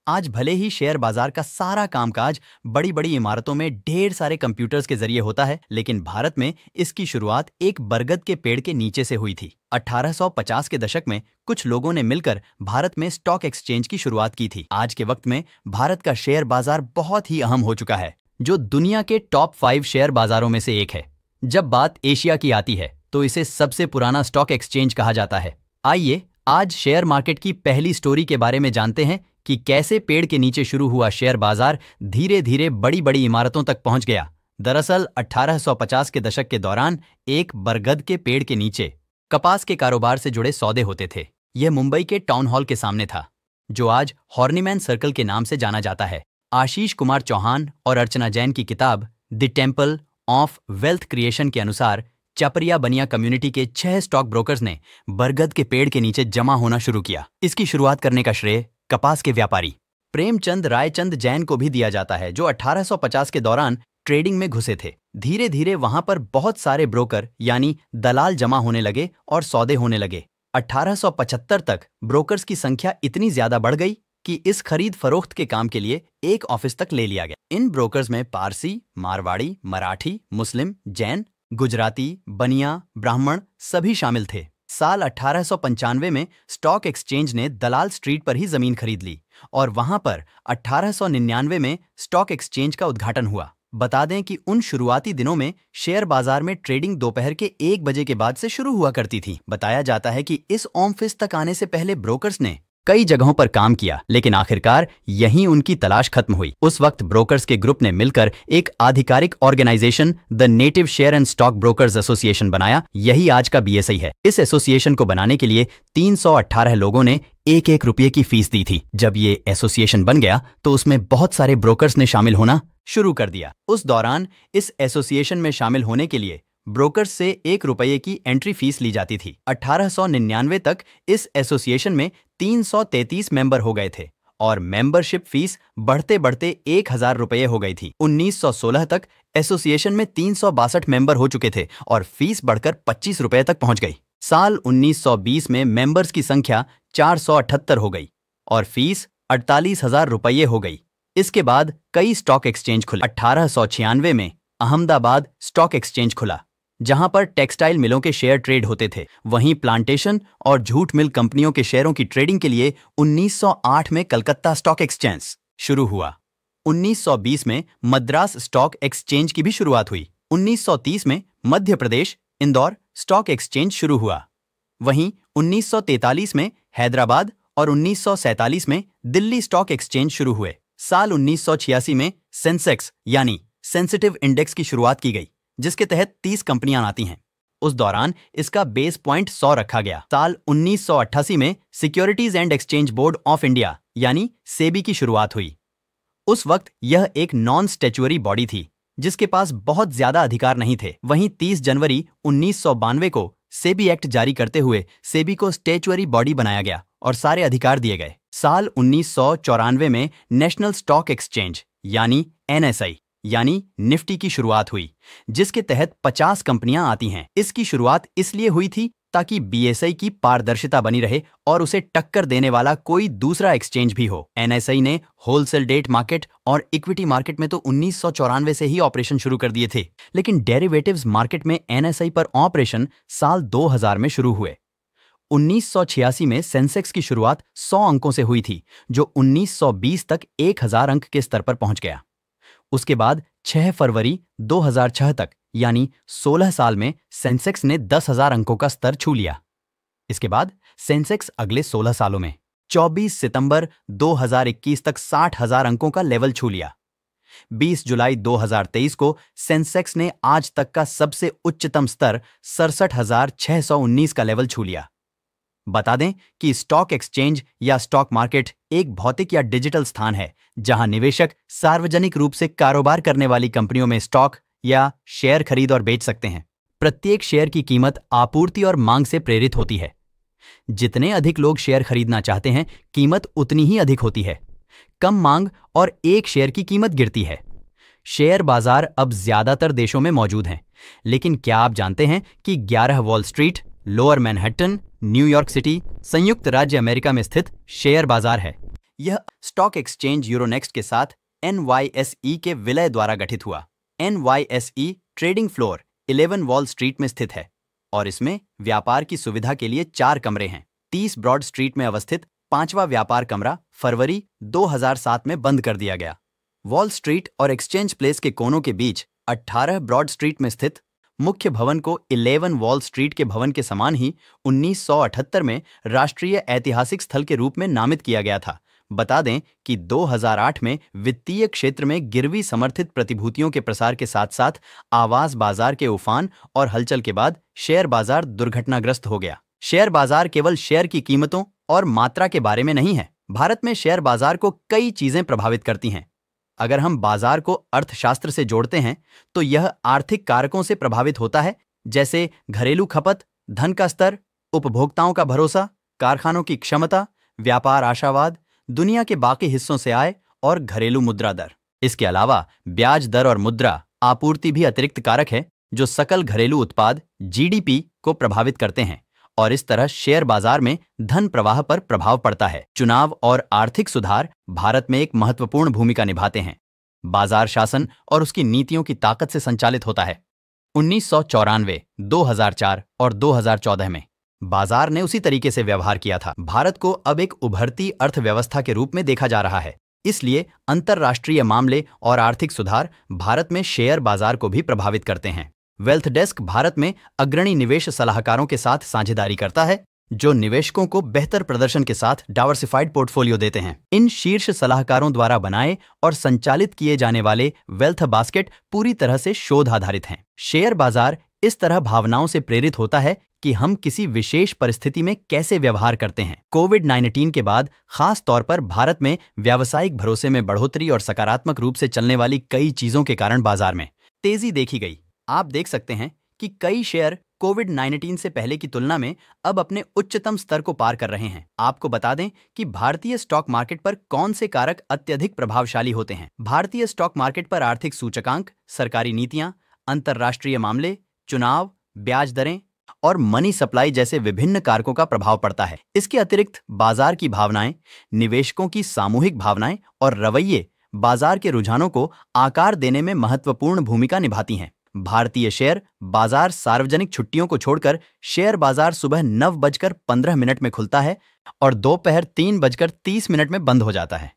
आज भले ही शेयर बाजार का सारा कामकाज बड़ी बड़ी इमारतों में ढेर सारे कंप्यूटर्स के जरिए होता है, लेकिन भारत में इसकी शुरुआत एक बरगद के पेड़ के नीचे से हुई थी। 1850 के दशक में कुछ लोगों ने मिलकर भारत में स्टॉक एक्सचेंज की शुरुआत की थी। आज के वक्त में भारत का शेयर बाजार बहुत ही अहम हो चुका है, जो दुनिया के टॉप 5 शेयर बाजारों में से एक है। जब बात एशिया की आती है तो इसे सबसे पुराना स्टॉक एक्सचेंज कहा जाता है। आइए आज शेयर मार्केट की पहली स्टोरी के बारे में जानते हैं कि कैसे पेड़ के नीचे शुरू हुआ शेयर बाजार धीरे धीरे बड़ी बड़ी इमारतों तक पहुंच गया। दरअसल 1850 के दशक के दौरान एक बरगद के पेड़ के नीचे कपास के कारोबार से जुड़े सौदे होते थे। यह मुंबई के टाउन हॉल के सामने था, जो आज हॉर्नीमैन सर्कल के नाम से जाना जाता है। आशीष कुमार चौहान और अर्चना जैन की किताब the temple of wealth creation के अनुसार चपरिया बनिया कम्युनिटी के 6 स्टॉक ब्रोकर्स ने बरगद के पेड़ के नीचे जमा होना शुरू किया। इसकी शुरुआत करने का श्रेय कपास के व्यापारी प्रेमचंद रायचंद जैन को भी दिया जाता है, जो 1850 के दौरान ट्रेडिंग में घुसे थे। धीरे धीरे वहां पर बहुत सारे ब्रोकर यानी दलाल जमा होने लगे और सौदे होने लगे। 1875 तक ब्रोकर्स की संख्या इतनी ज्यादा बढ़ गई कि इस खरीद फरोख्त के काम के लिए एक ऑफिस तक ले लिया गया। इन ब्रोकर्स में पारसी, मारवाड़ी, मराठी, मुस्लिम, जैन, गुजराती, बनिया, ब्राह्मण सभी शामिल थे। साल 1895 में स्टॉक एक्सचेंज ने दलाल स्ट्रीट पर ही जमीन खरीद ली और वहां पर 1899 में स्टॉक एक्सचेंज का उद्घाटन हुआ। बता दें कि उन शुरुआती दिनों में शेयर बाजार में ट्रेडिंग दोपहर के 1 बजे के बाद से शुरू हुआ करती थी। बताया जाता है कि इस ऑफिस तक आने से पहले ब्रोकर्स ने कई जगहों पर काम किया, लेकिन आखिरकार यहीं उनकी तलाश खत्म हुई। उस वक्त ब्रोकर्स के ग्रुप ने मिलकर एक आधिकारिक organization the native share and stock brokers association बनाया। यही आज का बीएसई है। इस एसोसिएशन को बनाने के लिए 318 लोगों ने 1-1 रुपये की फीस दी थी। जब ये एसोसिएशन बन गया तो उसमें बहुत सारे ब्रोकर्स ने शामिल होना शुरू कर दिया। उस दौरान इस एसोसिएशन में शामिल होने के लिए ब्रोकर्स से 1 रुपये की एंट्री फीस ली जाती थी। 1899 तक इस एसोसिएशन में 333 मेंबर हो गए थे और मेंबरशिप फीस बढ़ते बढ़ते 1000 रुपये हो गई थी। 1916 तक एसोसिएशन में 362 मेंबर हो चुके थे और फीस बढ़कर 25 रुपये तक पहुंच गई। साल 1920 में मेंबर्स की संख्या 478 हो गई और फीस 48,000 रुपये हो गई। इसके बाद कई स्टॉक एक्सचेंज खुले। 1896 में अहमदाबाद स्टॉक एक्सचेंज खुला, जहां पर टेक्सटाइल मिलों के शेयर ट्रेड होते थे। वहीं प्लांटेशन और जूट मिल कंपनियों के शेयरों की ट्रेडिंग के लिए 1908 में कलकत्ता स्टॉक एक्सचेंज शुरू हुआ। 1920 में मद्रास स्टॉक एक्सचेंज की भी शुरुआत हुई। 1930 में मध्य प्रदेश इंदौर स्टॉक एक्सचेंज शुरू हुआ। वहीं 1943 में हैदराबाद और 1947 में दिल्ली स्टॉक एक्सचेंज शुरू हुए। साल 1986 में सेंसेक्स यानी सेंसिटिव इंडेक्स की शुरुआत की गई, जिसके तहत 30 कंपनियां आती हैं। उस दौरान इसका बेस पॉइंट 100 रखा गया। साल 1988 में securities and exchange board of India यानी सेबी की शुरुआत हुई। उस वक्त यह एक नॉन स्टैच्यूअरी बॉडी थी, जिसके पास बहुत ज्यादा अधिकार नहीं थे। वहीं 30 जनवरी 1992 को सेबी एक्ट जारी करते हुए सेबी को स्टैच्यूअरी बॉडी बनाया गया और सारे अधिकार दिए गए। साल 1994 में नेशनल स्टॉक एक्सचेंज यानी एनएसआई यानी निफ्टी की शुरुआत हुई, जिसके तहत 50 कंपनियां आती हैं। इसकी शुरुआत इसलिए हुई थी ताकि बीएसई की पारदर्शिता बनी रहे और उसे टक्कर देने वाला कोई दूसरा एक्सचेंज भी हो। एनएसआई ने होलसेल डेट मार्केट और इक्विटी मार्केट में तो 1994 से ही ऑपरेशन शुरू कर दिए थे, लेकिन डेरिवेटिव्स मार्केट में एनएसआई पर ऑपरेशन साल 2000 में शुरू हुए। 1986 में सेंसेक्स की शुरुआत 100 अंकों से हुई थी, जो 1920 तक 1000 अंक के स्तर पर पहुंच गया। उसके बाद 6 फरवरी 2006 तक यानी 16 साल में सेंसेक्स ने 10,000 अंकों का स्तर छू लिया। इसके बाद सेंसेक्स अगले 16 सालों में 24 सितंबर 2021 तक 60,000 अंकों का लेवल छू लिया। 20 जुलाई 2023 को सेंसेक्स ने आज तक का सबसे उच्चतम स्तर 67,619 का लेवल छू लिया। बता दें कि स्टॉक एक्सचेंज या स्टॉक मार्केट एक भौतिक या डिजिटल स्थान है, जहां निवेशक सार्वजनिक रूप से कारोबार करने वाली कंपनियों में स्टॉक या शेयर खरीद और बेच सकते हैं। प्रत्येक शेयर की कीमत आपूर्ति और मांग से प्रेरित होती है। जितने अधिक लोग शेयर खरीदना चाहते हैं, कीमत उतनी ही अधिक होती है। कम मांग और एक शेयर की कीमत गिरती है। शेयर बाजार अब ज्यादातर देशों में मौजूद हैं, लेकिन क्या आप जानते हैं कि 11 wall street, lower Manhattan, New York city, संयुक्त राज्य अमेरिका में स्थित शेयर बाजार है। यह स्टॉक एक्सचेंज यूरोनेक्स्ट के साथ NYSE के विलय द्वारा गठित हुआ। NYSE trading floor 11 wall street में स्थित है और इसमें व्यापार की सुविधा के लिए 4 कमरे हैं। 30 ब्रॉड स्ट्रीट में अवस्थित 5वां व्यापार कमरा फरवरी 2007 में बंद कर दिया गया। वॉल स्ट्रीट और एक्सचेंज प्लेस के कोनों के बीच 18 ब्रॉड स्ट्रीट में स्थित मुख्य भवन को 11 वॉल स्ट्रीट के भवन के समान ही 1978 में राष्ट्रीय ऐतिहासिक स्थल के रूप में नामित किया गया था। बता दें कि 2008 में वित्तीय क्षेत्र में गिरवी समर्थित प्रतिभूतियों के प्रसार के साथ साथ आवास बाजार के उफान और हलचल के बाद शेयर बाजार दुर्घटनाग्रस्त हो गया। शेयर बाजार केवल शेयर की कीमतों और मात्रा के बारे में नहीं है। भारत में शेयर बाजार को कई चीजें प्रभावित करती हैं। अगर हम बाजार को अर्थशास्त्र से जोड़ते हैं तो यह आर्थिक कारकों से प्रभावित होता है, जैसे घरेलू खपत, धन का स्तर, उपभोक्ताओं का भरोसा, कारखानों की क्षमता, व्यापार आशावाद, दुनिया के बाकी हिस्सों से आय और घरेलू मुद्रा दर। इसके अलावा ब्याज दर और मुद्रा आपूर्ति भी अतिरिक्त कारक है जो सकल घरेलू उत्पाद GDP को प्रभावित करते हैं और इस तरह शेयर बाजार में धन प्रवाह पर प्रभाव पड़ता है। चुनाव और आर्थिक सुधार भारत में एक महत्वपूर्ण भूमिका निभाते हैं। बाजार शासन और उसकी नीतियों की ताकत से संचालित होता है। 1994, 2004 और 2014 में बाजार ने उसी तरीके से व्यवहार किया था। भारत को अब एक उभरती अर्थव्यवस्था के रूप में देखा जा रहा है, इसलिए अंतर्राष्ट्रीय मामले और आर्थिक सुधार भारत में शेयर बाजार को भी प्रभावित करते हैं। वेल्थ डेस्क भारत में अग्रणी निवेश सलाहकारों के साथ साझेदारी करता है जो निवेशकों को बेहतर प्रदर्शन के साथ डाइवर्सिफाइड पोर्टफोलियो देते हैं। इन शीर्ष सलाहकारों द्वारा बनाए और संचालित किए जाने वाले वेल्थ बास्केट पूरी तरह से शोध आधारित हैं। शेयर बाजार इस तरह भावनाओं से प्रेरित होता है कि हम किसी विशेष परिस्थिति में कैसे व्यवहार करते हैं। कोविड-19 के बाद खास तौर पर भारत में व्यावसायिक भरोसे में बढ़ोतरी और सकारात्मक रूप से चलने वाली कई चीजों के कारण बाजार में तेजी देखी गई। आप देख सकते हैं कि कई शेयर कोविड-19 से पहले की तुलना में अब अपने उच्चतम स्तर को पार कर रहे हैं। आपको बता दें कि भारतीय स्टॉक मार्केट पर कौन से कारक अत्यधिक प्रभावशाली होते हैं। भारतीय स्टॉक मार्केट पर आर्थिक सूचकांक, सरकारी नीतियां, अंतर्राष्ट्रीय मामले, चुनाव, ब्याज दरें और मनी सप्लाई जैसे विभिन्न कारकों का प्रभाव पड़ता है। इसके अतिरिक्त बाजार की भावनाएं, निवेशकों की सामूहिक भावनाएं और रवैये बाजार के रुझानों को आकार देने में महत्वपूर्ण भूमिका निभाती हैं। भारतीय शेयर बाजार सार्वजनिक छुट्टियों को छोड़कर शेयर बाजार सुबह 9:15 में खुलता है और दोपहर 3:30 में बंद हो जाता है।